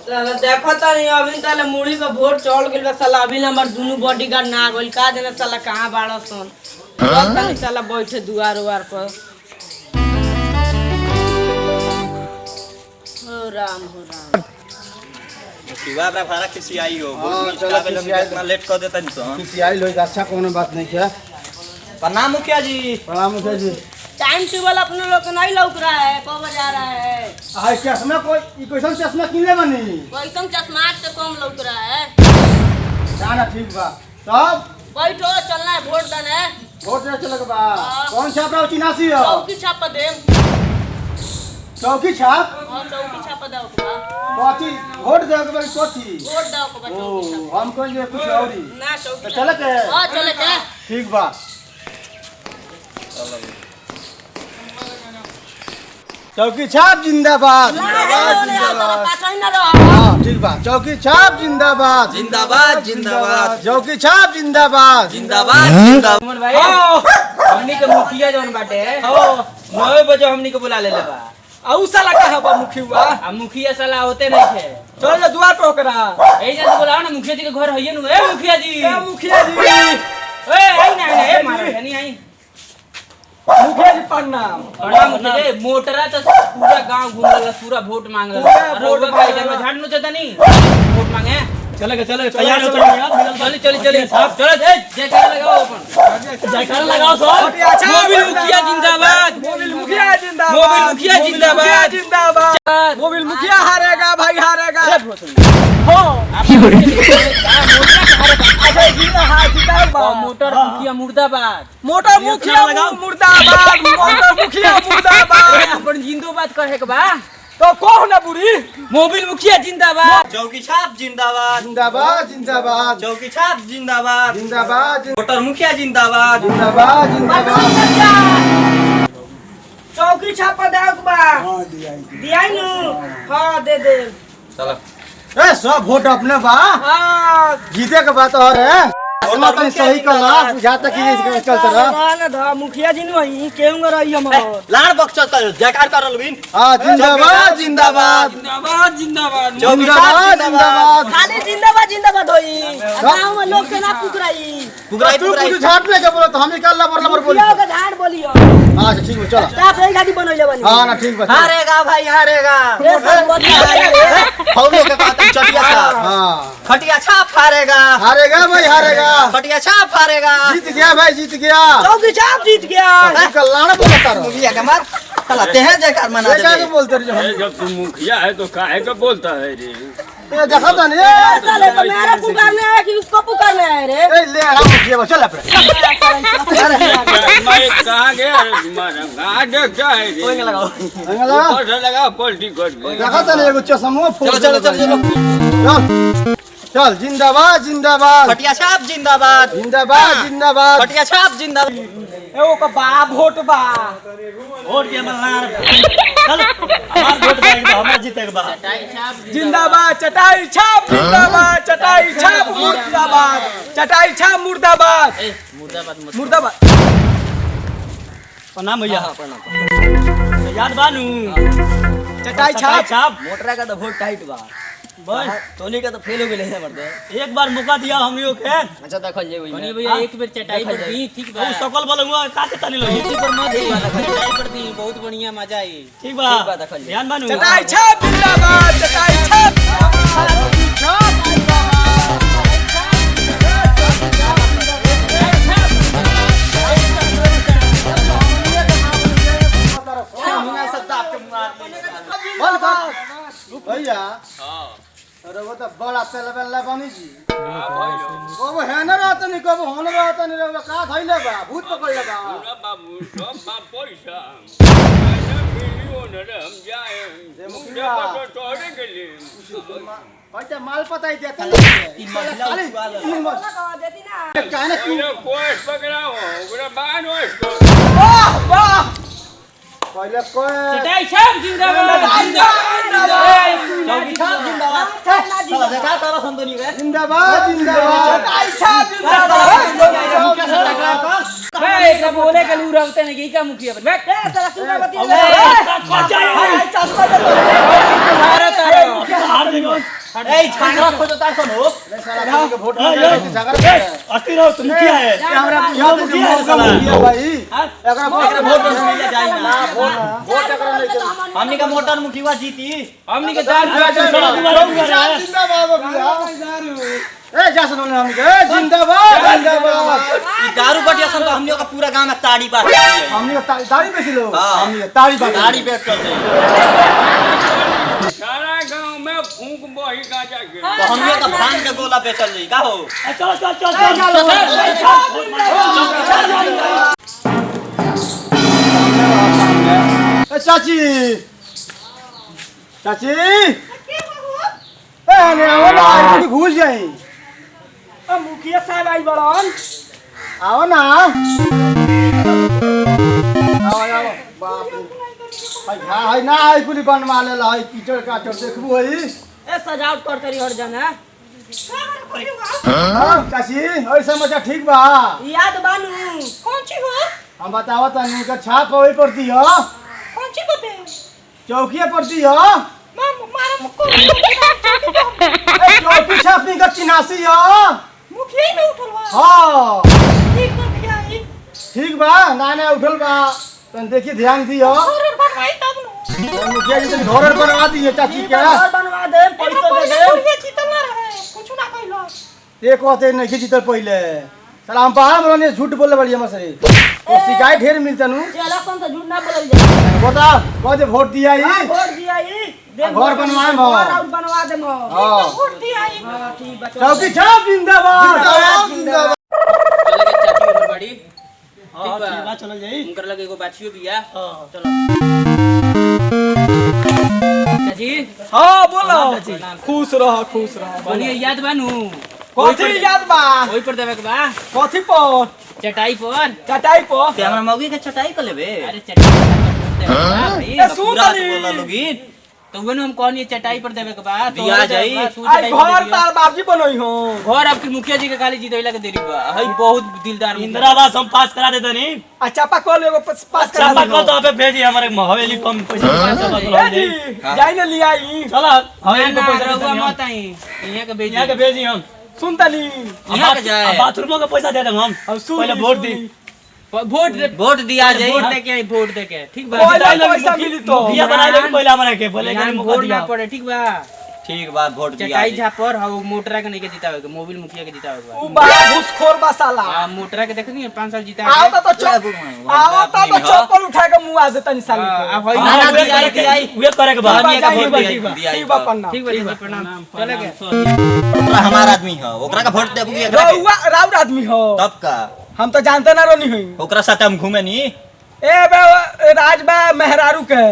साला देखो तानी अभी ताले मुड़ी का वोट चढ़ गेल बा साला अभी नंबर दोनों बॉडीगार्ड ना गइल का देना साला कहां बाड़ो सन सब तानी साला बैठे दुआर पर हो राम शिवा बा भाड़ा किसी आई हो इतना लेट कर देता नहीं तो किसी आई लोग अच्छा कोनो बात नहीं है। प्रणाम मुखिया जी। प्रणाम मुखिया जी। टाइम टेबल अपने लोग नहीं लौक रहा है कब बजे आ रहा है हां चश्मा कोई कैसन चश्मा किनले बनी कैसन चश्मा से कम लौक रहा है जाना ठीक बा सब बैठो चलना है वोट देने वोट दे चलक बा कौन छाप रहा चिनासी हो चौकी छाप दे चौकी छाप हां चौकी छाप दो का कथी वोट दे के कथी वोट दो को चौकी छाप हम कोई ये कुछ और ही ना चौकी चले के हां चले के ठीक बा चौकी छाप जिंदाबाद हाँ ठीक बा चौकी छाप जिंदाबाद जिंदाबाद जिंदाबाद चौकी छाप जिंदाबाद जिंदाबाद जिंदाबाद भाई हमनी के मुखिया जौन बाटे हो 9 बजे हमनी के बुला लेले बा आउ साला कहा बा मुखिया आ मुखिया साला होते नहीं थे चल ले दुआ टोकरा ए जल्दी बुलाओ ना मुखिया जी के घर हइए नु ए मुखिया जी मुखिया जी ए आई ना ए मारो नहीं आई मुखिया जी प्रणाम मुखिया जी मोटरा तो पूरा गांव घूमल पूरा वोट मांगल वोट भाई जब झाड़नु चता नहीं वोट मांगे चले तैयार हो चली साहब चलो जयकार लगाओ अपन जयकार लगाओ सब मोबिल मुखिया जिंदाबाद मोबिल मुखिया जिंदाबाद मोबिल मुखिया जिंदाबाद जिंदाबाद मोबिल मुखिया हारेगा भाई हारेगा हो मोटर मुखिया मुर्दाबाद मोटर मुखिया मुर्दाबाद मोटर मुखिया मुर्दाबाद अपन जिंदाबाद कहे के बा तो कौन है बुरी मोबिल मुखिया जिंदाबाद चौकी छाप जिंदाबाद जिंदाबाद जिंदाबाद चौकी छाप जिंदाबाद जिंदाबाद वोटर मुखिया जिंदाबाद जिंदाबाद जिंदाबाद चौकी छापा दे बा हां दियाई नु हां दे चलो ए सब वोट अपने बा हां जीते के बात और है असमा तनी सही कला बुझाता कि इसके चलते रहा ना धा मुखिया जी नु हई केहू रही हमर लाड़ बक्सा कर जयकार करल बिन हां जिंदाबाद जिंदाबाद जिंदाबाद जिंदाबाद जिंदाबाद जिंदाबाद खाली जिंदाबाद होई गांव में लोग के ना पुकराई तू कुछ झाट ले के बोलो तो हम निकाल लबर बोली मुखिया के झाड़ बोलियो हां ठीक है चलो आप यही गाड़ी बनइले बनी हां ना ठीक बा हारेगा भाई हारेगा ये सब बदला हम लोग के बात चटिया साहब हां खटिया छाप हारेगा हारेगा भाई हारेगा खटिया छाप हारेगा जीत गया भाई जीत गया चौकी छाप जीत गया कल्याण बोलता रहो मुखिया के मार चला ते हैं जयकार मना क्या दे बोलते रहे जब तुम मुखिया है तो काहे का बोलता है रे ये देखा तो नहीं साले तो मेरा पुकारने आया कि उसको पुकारने आया रे ए ले आ मुखिया चल अपने मैं कहाँ गया तुम्हारा आगे क्या है रे लगाओ ऊपर से लगा पलटी कर गई देखा तो नहीं एगो चश्मा फोड़ चलो चल जिंदाबाद जिंदाबाद खटिया छाप जिंदाबाद जिंदाबाद जिंदाबाद खटिया छाप जिंदाबाद ए ओ का बा वोट बा वोट के मल्लार चल हमार वोट देंगे हमरा जीते के बाद जिंदाबाद चटाई छाप जिंदाबाद चटाई छाप मुर्दाबाद चटाई छाप मुर्दाबाद मुर्दाबाद प्रणाम भैया प्रणाम याद बानू चटाई छाप मोटरा का तो वोट टाइट बा बस टोनी का तो फेल हो गेले है मर्दे एक बार मौका दिया हम लोग के अच्छा देखो ये बनी भैया एक बेर चटाई पर दी ठीक बा सकल बलुआ का के तनी लगी ठीक पर मत दी वाला चटाई पर दी बहुत बढ़िया मजा आई ठीक बा देखो ध्यान बानू चटाई छाप जिंदाबाद चटाई छाप बोल कर भैया अरे वो तो बड़ा तेल बनी जी कब है ना रहता नहीं कब होने रहता नहीं रहा का धइले बा भूत पकड़ लगा बाबू सब बाप पैसा मिलियन हम जाए मुखिया तो तोड़े के लिए भाई माल पता ही देते नहीं खाली तीन माल देती ना काहे ना तू कोई पकड़ा हो ओकरा बान हो वाह वाह पहले कोई चटाई छाप जिंदाबाद चौकी छाप जिंदाबाद चला जयकार करो संतोनी के जिंदाबाद जिंदाबाद चटाई छाप जिंदाबाद मुखिया से टकराव कर ए एकरा बोले के लू रहते नहीं की का मुखिया बन बैठ ए साला तू का बतिया ए छांगरा खोजो तार सुनो रे साला भाई के वोट में झगड़ा अस्ती रहो तुम क्या है हमरा बुझा दे मुखिया भाई एकरा वोट मिल जाई ना वोट एकरा नहीं के हमनी का मोटर मुखिया जीती हमनी के जान जिंदाबाद भैया ए जा सुनो हमनी के जिंदाबाद जिंदाबाद ई दारू बटियासन तो हमनी का पूरा गांव में ताड़ी बात हमनी का ताड़ी बेची लो हमनी का ताड़ी ताड़ी बेच कर दे सारा गांव में फूंक बही गांजा के तो हमनी का भांग के गोला बेचल रही का हो चलो चल चल ए चाची चाची ए ने आओ ना आई घुस जाई मुखिया साहब आई बड़न आओ ना आओ बाप रे भाई हां ना आई पुली बनवा ले ला कीचड़ काचड़ देखबू हई ए सजावट कर करी हर जना हां चाची ओइ समझ ठीक बा याद बानू कौन ची हो हम बताओ तनी का छाप होई पड़ती हो कौन ची बते चौकीए पड़ती हो मारा मुको ए चौकी छाप नहीं का चिनासी हो मुखिया में उठलवा हां ठीक मुखिया ई ठीक बा ना ना उठल बा तन देखी ध्यान दियो और बनवाई तब नु मुखिया जी तन घर बनवा दिए चाची के घर बनवा दे पैसा दे दे मुखिया जीतल ना रहे कुछ ना कइलो ते कहते नहीं जीतल पहले साला हम बाहर बोलने झूठ बोले बड़ी हमर से तो शिकायत ढेर मिलता नु चला कौन तो झूठ ना बोलल जाए बता कहते वोट दिया ही वोट दिया ई घर बनवाए म घर और बनवा दे म हां वोट दिया ई ठीक बा चौकी छाप जिंदाबाद जिंदाबाद चले के चाची उधर बड़ी हां ठीक बा चल जाई उनकर लगे एगो बाछियो बिया हां चलो चाची हां बोलो खुश रह बनी याद बानू कथी याद बा ओई पर देवे के बा कथी पर चटाई पर चटाई पर ते हमरा मौगी के छटाई कर लेबे अरे चटाई पर देवे के बा भाई ए सुन पूरा तनी बोला लोगिन तो वेनु हम कहनी चटाई पर देवे के बा दिया जाई। आई घर तार बाबजी बनई हो घर आपके मुखिया जी के खाली जीतैला के देरी बा हई बहुत दिलदार मुखिया। इंदिरा आवास हम पास करा देता नहीं अच्छा पकड़ एगो पास करा चापा को तो पे भेजी हमारे हवेली कम पैसा ए जी जाई न लिया ई चलो ना हवेली ना को पैसा रउआ देता मत आई इहां के भेजी यहाँ के भेजी हम सुन तनी यहाँ के जाए बाथरूम का पैसा दे देम हम अब सुन पहले वोट दी वोट दिया जाए वोट दे के वोट दे के ठीक बा पहले पैसा मिली तो मुखिया बना ले पहले हमारे के पहले यहाँ के मौका वोट दिया ना पड़े ठीक बा ठीक बात वोट दिया चटाई झापर हाउ मोटरा के नहीं के जितावे के मोबिल मुखिया के जितावे के उ बा घुसखोर बा साला आ मोटरा के देखनी 5 साल जिता आओ तो चप्पल उठा के मुंह आ दे तनी साली आ के हई ना ना ना दिया वे करे के बाद ठीक बा, वोट ठीक बा, दिया ठीक बा पन्ना ठीक बा प्रणाम चले के ओकरा हमार आदमी है ओकरा का वोट देबू की रउआ राउर आदमी हो तब का हम तो जानते ना रहनी हई ओकरा साथ हम घूमे नी ए बे राज बा मेहरारू के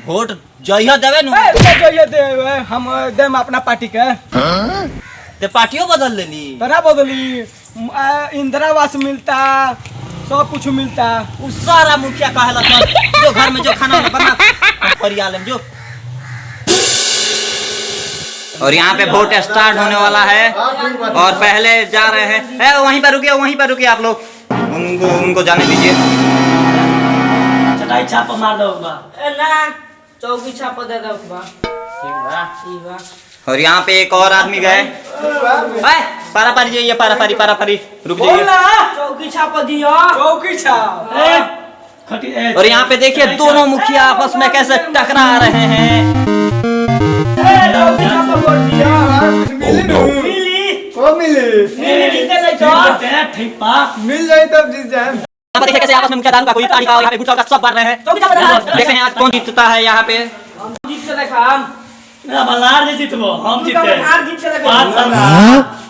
वोट जइहा देवे नु ए जो ये दे हम देम अपना पार्टी के ते पार्टियों बदल लेली तना बदली इंदिरा आवास मिलता सब कुछ मिलता उ सारा मुखिया कहेला सब जो घर में जो खाना बना परिया लेम जो और यहाँ पे वोट स्टार्ट होने वाला है और पहले जा रहे हैं वहीं पर रुकिए आप लोग उनको जाने दीजिए चटाई छाप मार दो ए ना चौकी छाप दे दो बा ठीक बा और यहाँ पे एक और आदमी गए पारा पारी जाइए पारा पारी रुक बोल जाइए ना चौकी छाप दियो चौकी छाप और यहाँ पे देखिए दोनों मुखिया आपस में कैसे टकरा रहे हैं चौकी छाप बोल दिया को मिली जीते ले तो मिल जाए तब जीत जाए यहाँ पे देखिए कैसे आपस में मुखिया दारू का कोई ताड़ी का यहाँ पे गुटखा का सब बांट रहे हैं चौकी छाप दे देखते हैं आज कौन जीतता है यहाँ पे जीत के देखा हम मल्हार जी जीतबो हम जीते हार जीत के देखा 5 साल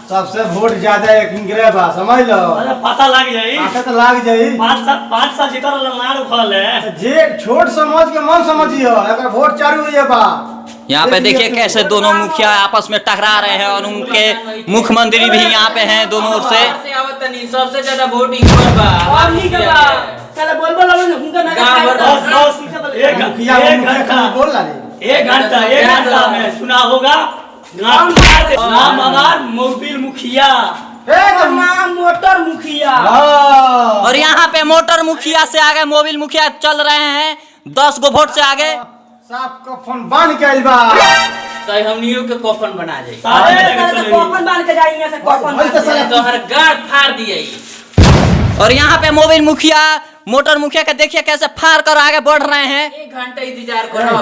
सबसे वोट ज्यादा एक गिरे बा समझ लो पता लग जाई आखिर तो लाग जाई 5 साल जीतल लल्लाड़ उखल है जे छोट समझ के मन समझियो अगर वोट चालू हुई बा यहाँ पे देखिए कैसे दोनों मुखिया आपस में टकरा रहे हैं और उनके मुख्यमंत्री भी यहाँ पे हैं दोनों ओर से सबसे ज्यादा वोट इनकर बा और नहीं के बा चल बोल उनका ना मुखिया बोल ला रे 1 घंटा में चुनाव होगा नाम हमार मोबिल मुखिया नाम मोटर मुखिया और यहाँ पे मोटर मुखिया से आगे मोबिल मुखिया चल रहे हैं 10 गो वोट से आगे साफ कफन बांध के आइल बा तो हमनियों के कफन बना जाए कॉफन बांध के जाएंगे से कॉफन भाई तो साला तो हर गाड़ फाड़ दिए और यहाँ पे मोबिल मुखिया मोटर मुखिया का देखिए कैसे फाड़ कर आगे बढ़ रहे हैं। 1 घंटा इंतजार करो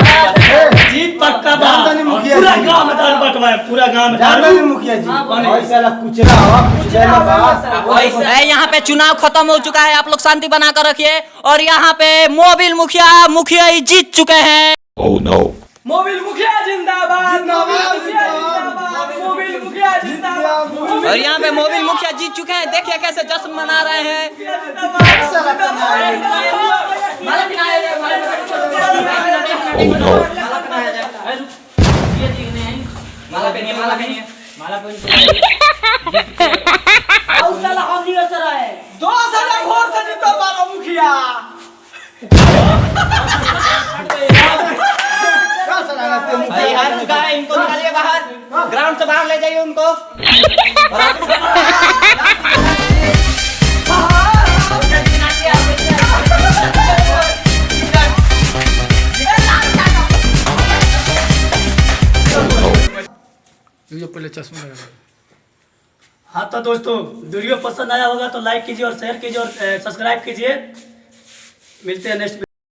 जीत पक्का बा जानदानी मुखिया पूरा जी। गांव में दारू बंटवाए पूरा गांव में जानते दारू नहीं मुखिया जी भाई साला कुचरा हवा कुचला बा यहाँ पे चुनाव खत्म हो चुका है, आप लोग शांति बना कर रखिए। और यहाँ पे मोबिल मुखिया ही जीत चुके हैं। मोबिल मुखिया जिंदाबाद जिंदाबाद, मोबिल मुखिया जिंदाबाद और यहाँ पे मोबिल मुखिया जीत चुके हैं, देखिए कैसे जश्न मना रहे हैं। साला कमाए माला पहनिए, माला पहनिए। और साला हम नहीं कर रहे 2000 वोट से जीता बाबा मुखिया क्या साला लगते अरे मुखिया हार चुका है, इनको निकालिए बाहर, ग्राउंड से बाहर ले जाइए उनको। और आप- हाँ तो दोस्तों वीडियो पसंद आया होगा तो लाइक कीजिए और शेयर कीजिए और सब्सक्राइब कीजिए। मिलते हैं नेक्स्ट